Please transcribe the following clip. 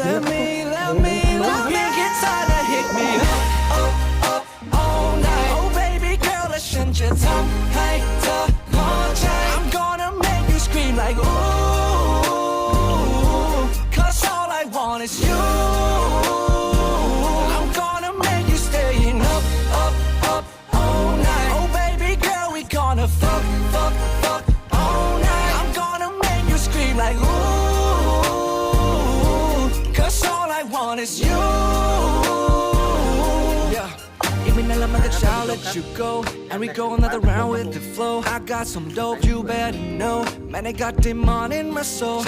let me get tired of hit me up all night oh baby girl และฉันจะทำให้เธอพอใจ I'm gonna make you scream like ooh cause all I want is you I'm gonna make you staying up all night oh baby girl we gonna fuck all night I'm gonna make you scream like ooh cause all I want is you yeah อีกไม่นานแล้วมันก็เช้า let you go and we go another round with the flow I got some dope you better know man I got demon in my soul